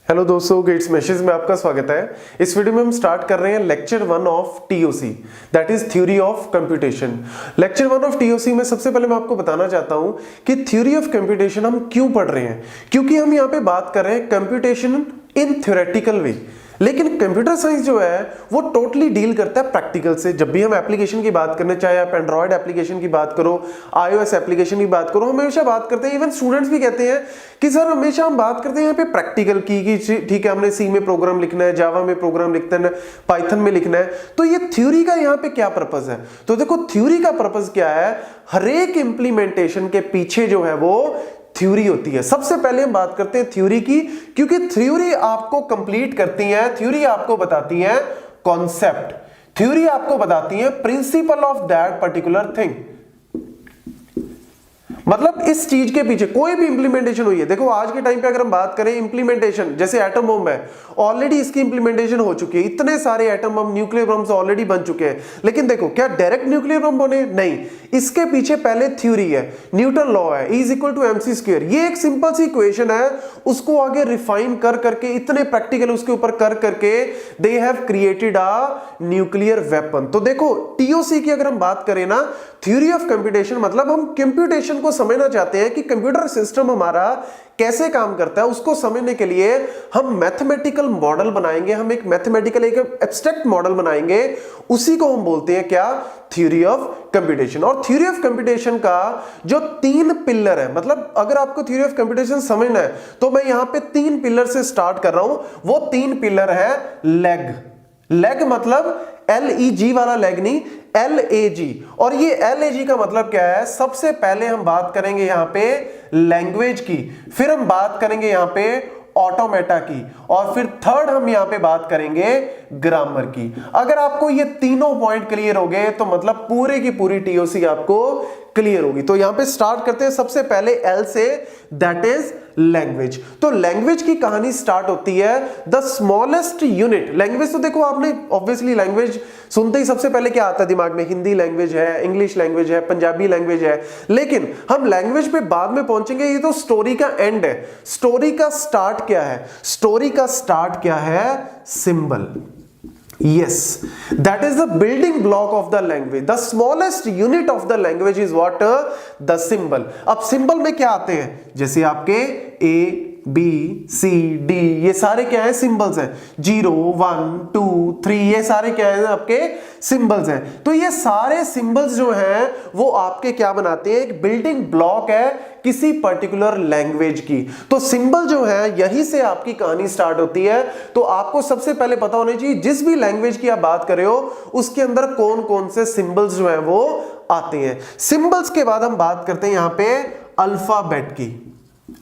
Hello दोस्तों, gets message में आपका स्वागत है। इस वीडियो में हम स्टार्ट कर रहे हैं lecture 1 of TOC, that is theory of computation. Lecture 1 of TOC में सबसे पहले मैं आपको बताना चाहता हूं कि थ्योरी ऑफ कंप्यूटेशन हम क्यों पढ़ रहे हैं, क्योंकि हम यहां पे बात कर रहे हैं कंप्यूटेशन इन थ्योरेटिकल वे। लेकिन कंप्यूटर साइंस जो है वो टोटली डील करता है प्रैक्टिकल से। जब भी हम एप्लीकेशन की बात करने, चाहे आप एंड्रॉयड एप्लीकेशन की बात करो, iOS एप्लीकेशन की बात करो, हम हमेशा बात करते हैं, इवन स्टूडेंट्स भी कहते हैं कि सर हमेशा हम बात करते हैं यहाँ पे प्रैक्टिकल की ठीक है हमने सी में प्रोग्राम लिखना है, जावा में प्रोग्राम लिखना है, पाइथन में लिखना है, तो ये थ्योरी का यहाँ पे क्या पर्पस है। तो देखो थ्योरी का पर्पस क्या है, हर एक इंप्लीमेंटेशन के पीछे जो है वो थ्योरी होती है। सबसे पहले हम बात करते हैं थ्योरी की, क्योंकि थ्योरी आपको कंप्लीट करती है, थ्योरी आपको बताती है कॉन्सेप्ट, थ्योरी आपको बताती है principle of that particular thing. मतलब इस चीज के पीछे कोई भी इंप्लीमेंटेशन हुई है। देखो आज के टाइम पे अगर हम बात करें इंप्लीमेंटेशन, जैसे एटम बम है, ऑलरेडी इसकी इंप्लीमेंटेशन हो चुकी है, इतने सारे atom bomb, nuclear bombs already बन चुके हैं। लेकिन देखो क्या डायरेक्ट न्यूक्लियर बम बने? नहीं, इसके पीछे पहले थ्योरी है, न्यूटन लॉ है, E = mc स्क्वायर। ये एक सिंपल सी इक्वेशन है, उसको आगे रिफाइन कर करके, इतने प्रैक्टिकल उसके ऊपर कर करके they have created a nuclear weapon. तो देखो टीओसी की अगर हम बात करें ना, थ्योरी ऑफ कंप्यूटेशन मतलब हम कंप्यूटेशन को समझना चाहते हैं कि कंप्यूटर सिस्टम हमारा कैसे काम करता है। उसको समझने के लिए हम मैथमेटिकल मॉडल बनाएंगे, हम एक मैथमेटिकल एक एब्स्ट्रैक्ट मॉडल बनाएंगे, उसी को हम बोलते हैं क्या, थ्योरी ऑफ कंप्यूटेशन। और थ्योरी ऑफ कंप्यूटेशन का जो 3 पिलर है, मतलब अगर आपको थ्योरी ऑफ कंप्यूटेशन समझना है तो मैं यहां पे 3 पिलर से स्टार्ट कर रहा हूं। वो 3 पिलर है लेग, लेग मतलब LEG वाला लेग नहीं, LAG। और ये LAG का मतलब क्या है, सबसे पहले हम बात करेंगे यहां पे लैंग्वेज की, फिर हम बात करेंगे यहां पे ऑटोमेटा की, और फिर थर्ड हम यहां पे बात करेंगे ग्रामर की। अगर आपको ये तीनों पॉइंट क्लियर हो गए तो मतलब पूरे की पूरी टीओसी आपको क्लियर होगी। तो यहां पे स्टार्ट करते हैं सबसे पहले L से, दैट इज लैंग्वेज। तो लैंग्वेज की कहानी स्टार्ट होती है द स्मॉलेस्ट यूनिट। लैंग्वेज तो देखो आपने ऑब्वियसली लैंग्वेज सुनते ही सबसे पहले क्या आता है दिमाग में, हिंदी लैंग्वेज है, इंग्लिश लैंग्वेज है, पंजाबी लैंग्वेज है। लेकिन हम लैंग्वेज पे बाद में पहुंचेंगे, ये तो स्टोरी का एंड है। स्टोरी का स्टार्ट क्या है, स्टोरी का स्टार्ट क्या है, symbol. Yes, that is the building block of the language. The smallest unit of the language is what? The symbol. अब symbol में क्या आते हैं, जैसे आपके A, B, C, D, ये सारे क्या है, सिंबल्स हैं। 0, 1, 2, 3, ये सारे क्या है आपके सिंबल्स हैं। तो ये सारे सिंबल्स जो हैं वो आपके क्या बनाते हैं, एक बिल्डिंग ब्लॉक है किसी पर्टिकुलर लैंग्वेज की। तो सिंबल जो है यहीं से आपकी कहानी स्टार्ट होती है। तो आपको सबसे पहले पता होना चाहिए जिस भी लैंग्वेज की आप बात कर रहे हो उसके अंदर कौन कौन से सिंबल्स जो है वो आते हैं। सिंबल्स के बाद हम बात करते हैं यहां पे अल्फाबेट की।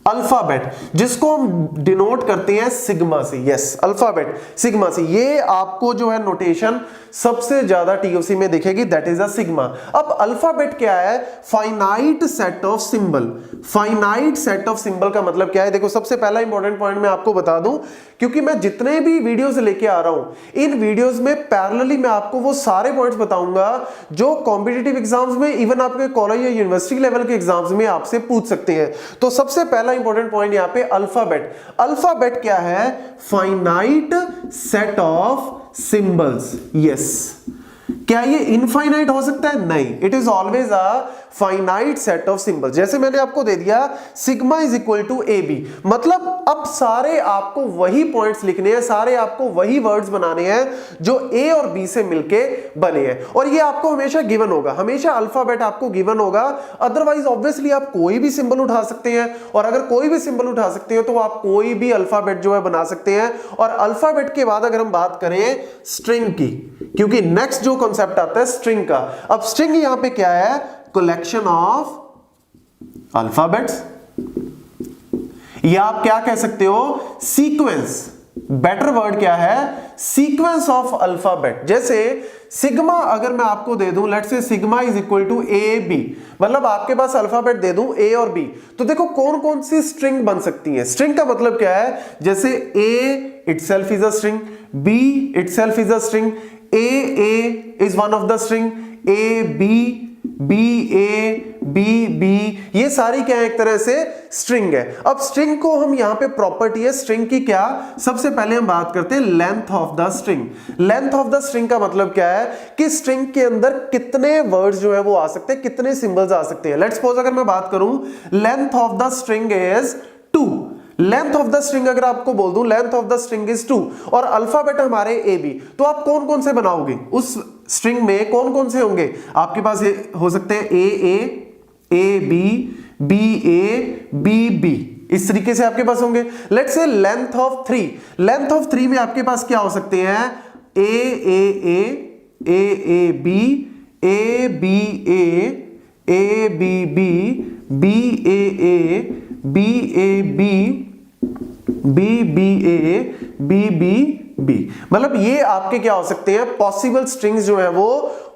अल्फाबेट जिसको हम डिनोट करते हैं सिग्मा से। यस, अल्फाबेट सिग्मा से। ये आपको जो है नोटेशन सबसे ज्यादा टीओसी में दिखेगी, दैट इज अ सिग्मा। अब अल्फाबेट क्या है, finite set of symbol. Finite set of symbol का मतलब क्या है, देखो सबसे पहला इंपॉर्टेंट पॉइंट मैं आपको बता दूं, क्योंकि मैं जितने भी वीडियोस लेके आ रहा हूं इन वीडियोस में पैरेलली मैं आपको वो सारे पॉइंट्स बताऊंगा जो कॉम्पिटिटिव एग्जाम्स में, इवन आपके कॉलेज या यूनिवर्सिटी लेवल के एग्जाम्स में आपसे पूछ सकते हैं। तो सबसे पहला इंपॉर्टेंट पॉइंट यहां पे अल्फाबेट। अल्फाबेट क्या है, finite set of symbols. Yes, क्या ये इनफाइनाइट हो सकता है? नहीं, it is always a finite set of symbols. जैसे मैंने आपको दे दिया सिग्मा = AB, मतलब अब सारे आपको वही पॉइंट्स लिखने हैं, सारे आपको वही वर्ड्स बनाने हैं जो A और B से मिलके बने हैं। और ये आपको हमेशा गिवन होगा, हमेशा अल्फाबेट आपको गिवन होगा। अदरवाइज ऑब्वियसली आप कोई भी सिंबल उठा सकते हैं, और अगर कोई भी सिंबल उठा सकते हैं तो आप कोई भी अल्फाबेट जो है बना सकते हैं। और अल्फाबेट के बाद अगर हम बात करें स्ट्रिंग की, क्योंकि नेक्स्ट जो कॉन्सेप्ट आता है स्ट्रिंग का। अब स्ट्रिंग यहां पे क्या है, कलेक्शन ऑफ अल्फाबेट्स, या आप क्या कह सकते हो, सीक्वेंस। बेटर वर्ड क्या है, सीक्वेंस ऑफ अल्फाबेट। जैसे सिग्मा अगर मैं आपको दे दूं, लेट्स से सिग्मा = AB, मतलब आपके पास अल्फाबेट दे दूं A और B, तो देखो कौन कौन सी स्ट्रिंग बन सकती है। स्ट्रिंग का मतलब क्या है, जैसे A itself is a string, B itself is a string, A is one of the string, A B B A B B, ये सारी क्या है, एक तरह से स्ट्रिंग है। अब स्ट्रिंग को हम यहां पे प्रॉपर्टी है स्ट्रिंग की क्या, सबसे पहले हम बात करते हैं length of the string. Length of the string का मतलब क्या है कि स्ट्रिंग के अंदर कितने वर्ड्स जो है वो आ सकते हैं, कितने सिंबल्स आ सकते हैं। लेट्स सपोज अगर मैं बात करूं length of the string is 2, length of the string अगर आपको बोल दूं length of the string is 2 और अल्फाबेट हमारे ए बी, तो आप कौन कौन से बनाओगे उस स्ट्रिंग में, कौन कौन से होंगे आपके पास, हो सकते हैं A B B A B B, इस तरीके से आपके पास होंगे। Let's say length of 3, length of 3 में आपके पास क्या हो सकते हैं, A B A B A B B A B, मतलब ये आपके क्या हो सकते हैं, पॉसिबल स्ट्रिंग्स जो है वो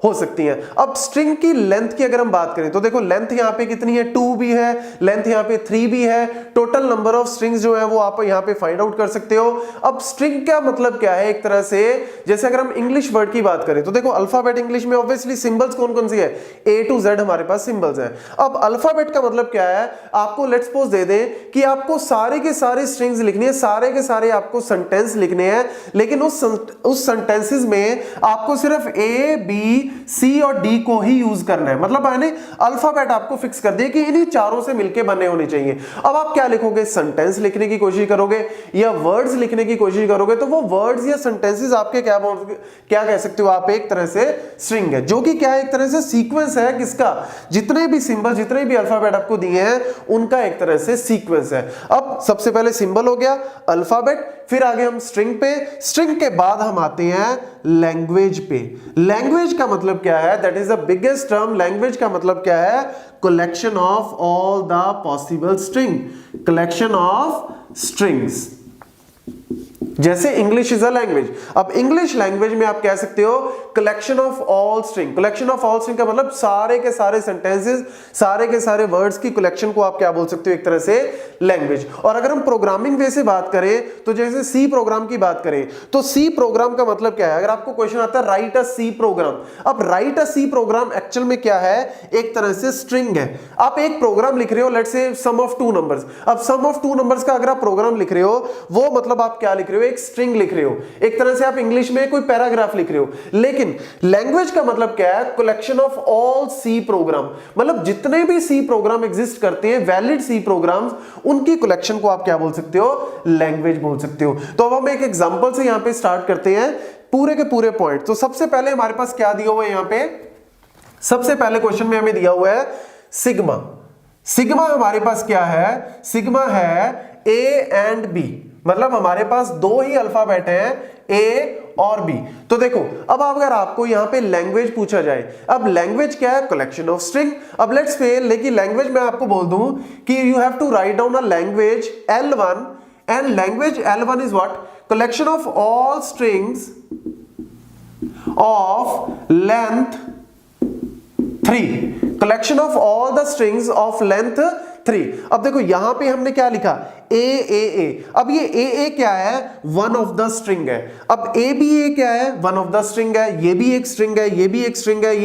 हो सकती हैं। अब स्ट्रिंग की लेंथ की अगर हम बात करें तो देखो लेंथ यहां पे कितनी है, 2 भी है, लेंथ यहां पे 3 भी है, टोटल नंबर ऑफ स्ट्रिंग्स जो है वो आप यहां पे फाइंड आउट कर सकते हो। अब स्ट्रिंग का मतलब क्या है, एक तरह से जैसे अगर हम इंग्लिश वर्ड की बात करें तो देखो अल्फाबेट इंग्लिश में ऑब्वियसली सिंबल्स कौन कौन सी है, A to Z हमारे पास सिंबल्स हैं। अब अल्फाबेट का मतलब क्या है, आपको लेट्स सपोज दे दें कि आपको सारे के सारे स्ट्रिंग्स लिखनी है, सारे के सारे आपको सेंटेंस लिखने हैं, लेकिन उस सेंटेंसेस में आपको सिर्फ ए बी सी और डी को ही यूज करना है, मतलब मैंने अल्फाबेट आपको फिक्स कर दिया कि इन्हीं चारों से मिलके बने होने चाहिए। अब आप क्या लिखोगे, सेंटेंस लिखने की कोशिश करोगे या वर्ड्स लिखने की कोशिश करोगे, तो वो वर्ड्स या सेंटेंसेस आपके क्या कह सकते हो आप, एक तरह से स्ट्रिंग है, जो कि क्या है, एक तरह से सीक्वेंस है किसका, जितने भी सिंबल जितने भी अल्फाबेट आपको दिए हैं उनका एक तरह से सीक्वेंस है। अब सबसे पहले सिंबल हो गया, अल्फाबेट, फिर आगे हम स्ट्रिंग पे, स्ट्रिंग के बाद हम आते हैं लैंग्वेज पे। लैंग्वेज का मतलब क्या है, that is the biggest term. Language का मतलब क्या है, collection of all the possible string, collection of strings. जैसे इंग्लिश इज अ लैंग्वेज, अब इंग्लिश लैंग्वेज में आप कह सकते हो collection of all string. Collection of all string का मतलब सारे के सारे सेंटेंसेस, सारे के सारे वर्ड्स की कलेक्शन को आप क्या बोल सकते हो, एक तरह से लैंग्वेज। और अगर हम प्रोग्रामिंग वे से बात करें तो जैसे सी प्रोग्राम की बात करें तो सी प्रोग्राम का मतलब क्या है, अगर आपको क्वेश्चन आता है राइट अ सी प्रोग्राम, अब राइट अ सी प्रोग्राम एक्चुअल में क्या है, एक तरह से स्ट्रिंग है। आप एक प्रोग्राम लिख रहे हो, let's say some of 2 numbers, अब सम ऑफ 2 नंबर्स का अगर आप प्रोग्राम लिख रहे हो, वो मतलब आप क्या लिख रहे हो, एक स्ट्रिंग लिख रहे हो, एक तरह से आप इंग्लिश में कोई पैराग्राफ लिख रहे हो। लेकिन लैंग्वेज का मतलब क्या है, collection of all C program, मतलब जितने भी सी प्रोग्राम एग्जिस्ट करते हैं, वैलिड सी प्रोग्राम्स, उनकी कलेक्शन को आप क्या बोल सकते हो, लैंग्वेज बोल सकते हो। तो अब हम एक एग्जांपल से यहां पे स्टार्ट करते हैं पूरे के पूरे पॉइंट। तो सबसे पहले हमारे पास क्या दिया हुआ है, यहां पे सबसे पहले क्वेश्चन में हमें दिया हुआ है सिग्मा। सिग्मा हमारे पास क्या है, सिग्मा है ए एंड बी, मतलब हमारे पास 2 ही अल्फाबेट हैं, ए और बी। तो देखो अब अगर आपको यहां पे लैंग्वेज पूछा जाए, अब लैंग्वेज क्या है, कलेक्शन ऑफ स्ट्रिंग। अब लेट्स से लेकिन लैंग्वेज में आपको बोल दूं कि you have to write down a language L1 and language L1 is what, collection of all strings of length 3, collection of all the strings of length 3। अब देखो यहां पे हमने क्या लिखा, ए। अब ये ए क्या है, वन ऑफ द स्ट्रिंग है। अब ए बी ए क्या है, वन ऑफ द स्ट्रिंग है, ये भी एक स्ट्रिंग है, ये भी एक स्ट्रिंग है,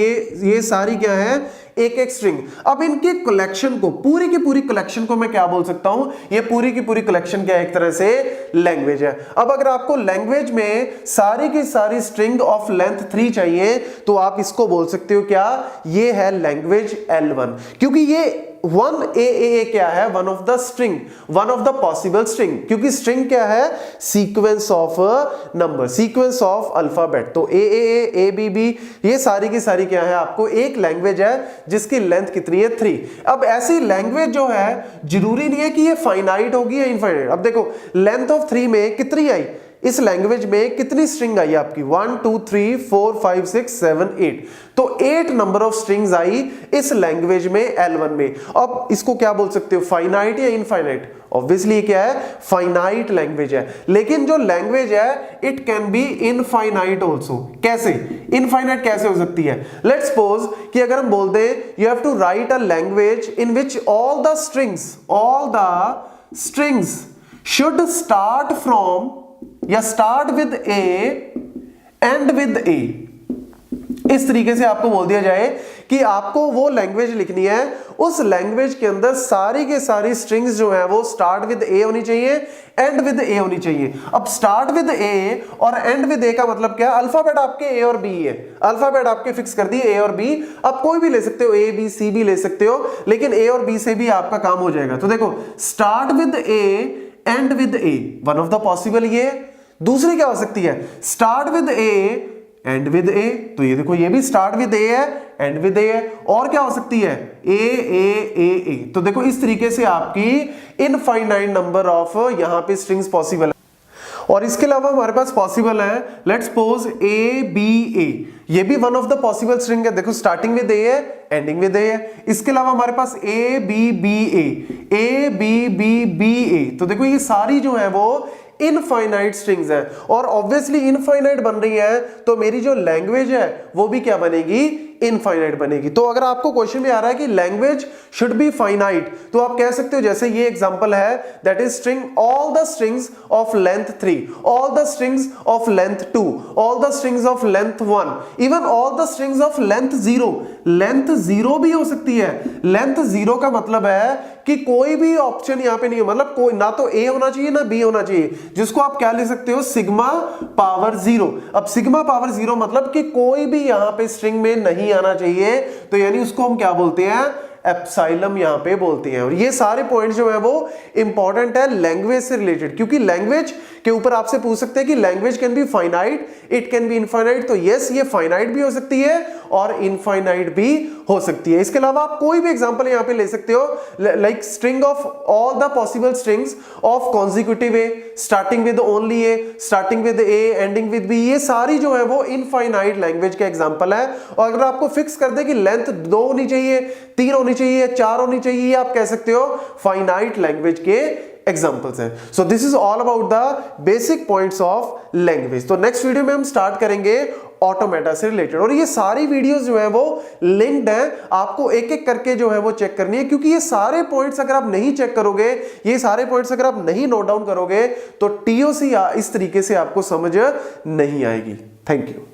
ये सारी क्या है, एक एक स्ट्रिंग। अब इनके कलेक्शन को, पूरी की पूरी कलेक्शन को मैं क्या बोल सकता हूं, ये पूरी की पूरी कलेक्शन क्या है, एक तरह से लैंग्वेज है। अब अगर आपको लैंग्वेज में सारी की सारी स्ट्रिंग ऑफ लेंथ 3 चाहिए तो आप इसको बोल सकते हो क्या, ये है लैंग्वेज L1, क्योंकि ये 1 ए क्या है, one of the string, one of the possible string, क्योंकि स्ट्रिंग क्या है, sequence of number, sequence of alphabet. तो ए बी बी, ये सारी की सारी क्या है, आपको एक लैंग्वेज है जिसकी लेंथ कितनी है, 3। अब ऐसी लैंग्वेज जो है जरूरी नहीं है कि ये फाइनाइट होगी या इनफाइनाइट। अब देखो लेंथ ऑफ 3 में कितनी आई, इस लैंग्वेज में कितनी स्ट्रिंग आई आपकी, 1 2 3 4 5 6 7 8, तो 8 नंबर ऑफ स्ट्रिंग्स आई इस लैंग्वेज में L1 में। अब इसको क्या बोल सकते हो, फाइनाइट या इनफाइनाइट, ऑब्वियसली क्या है, फाइनाइट लैंग्वेज है। लेकिन जो लैंग्वेज है it can be infinite also. कैसे इनफाइनाइट कैसे हो सकती है, लेट्स सपोज कि अगर हम बोल दें you have to write a language in which all the strings should start from या start with A end with A. इस तरीके से आपको बोल दिया जाए कि आपको वो लैंग्वेज लिखनी है, उस लैंग्वेज के अंदर सारी के सारी स्ट्रिंग्स जो है वो स्टार्ट विद ए होनी चाहिए, एंड विद ए होनी चाहिए। अब स्टार्ट विद ए और एंड विद ए का मतलब क्या है? अल्फाबेट आपके ए और बी है, अल्फाबेट आपके फिक्स कर दिए ए और बी। आप कोई भी ले सकते हो, ए बी सी भी ले सकते हो, लेकिन ए और बी से भी आपका काम हो जाएगा। तो देखो start with A end with A, one of the possible ये। दूसरी क्या हो सकती है? Start with A end with A, तो ये देखो ये भी स्टार्ट विद ए है, एंड विद ए है। और क्या हो सकती है? ए ए ए ए। तो देखो इस तरीके से आपकी इनफाइनाइट नंबर ऑफ यहां पे स्ट्रिंग्स पॉसिबल है। और इसके अलावा हमारे पास पॉसिबल है, लेट्स सपोज ए बी ए, ये भी one of the possible string है। देखो स्टार्टिंग विद ए है, एंडिंग विद ए है। इसके अलावा हमारे पास A B B A B B B A, तो देखो ये सारी जो है वो इनफाइनाइट स्ट्रिंग्स है, और ऑब्वियसली इनफाइनाइट बन रही है तो मेरी जो लैंग्वेज है वो भी क्या बनेगी? इनफाइनाइट बनेगी। तो अगर आपको क्वेश्चन में आ रहा है कि लैंग्वेज शुड बी फाइनाइट, तो आप कह सकते हो जैसे ये एग्जांपल है, that is string all the strings of length 3, all the strings of length 2, all the strings of length 1, even all the strings of length 0। Length 0 भी हो सकती है। लेंथ 0 का मतलब है कि कोई भी ऑप्शन यहां पे नहीं है, मतलब कोई ना तो ए होना चाहिए ना बी होना चाहिए, जिसको आप क्या लिख सकते हो? Sigma power 0। अब सिग्मा पावर 0 मतलब कि कोई भी यहां पे स्ट्रिंग में नहीं आना चाहिए, तो यानी उसको हम क्या बोलते हैं? एप्सिलम यहां पे बोलते हैं। और ये सारे पॉइंट जो है वो इंपॉर्टेंट है लैंग्वेज से रिलेटेड, क्योंकि लैंग्वेज के ऊपर आपसे पूछ सकते हैं कि language can be finite, it can be infinite. तो यस, ये फाइनाइट भी हो सकती है और इनफाइनाइट भी हो सकती है। इसके अलावा आप कोई भी एग्जांपल यहां पे ले सकते हो, like string of all the possible strings of consecutive A, starting with only A, starting with A, ending with B, ये सारी जो है वो इनफाइनाइट लैंग्वेज का एग्जांपल है। और अगर आपको फिक्स कर दे कि लेंथ 2 होनी चाहिए, 3 होनी चाहिए, 4 होनी चाहिए, आप कह सकते हो फाइनाइट लैंग्वेज के एग्जांपल्स हैं। So this is all about the basic points of language. तो नेक्स्ट वीडियो में हम स्टार्ट करेंगे ऑटोमेटा से रिलेटेड, और ये सारी वीडियोस जो है वो लिंक्ड हैं, आपको एक एक करके जो है वो चेक करनी है, क्योंकि ये सारे पॉइंट्स अगर आप नहीं चेक करोगे, ये सारे पॉइंट्स अगर आप नहीं नोट डाउन करोगे, तो टीओसी इस तरीके से आपको समझ नहीं आएगी। Thank you.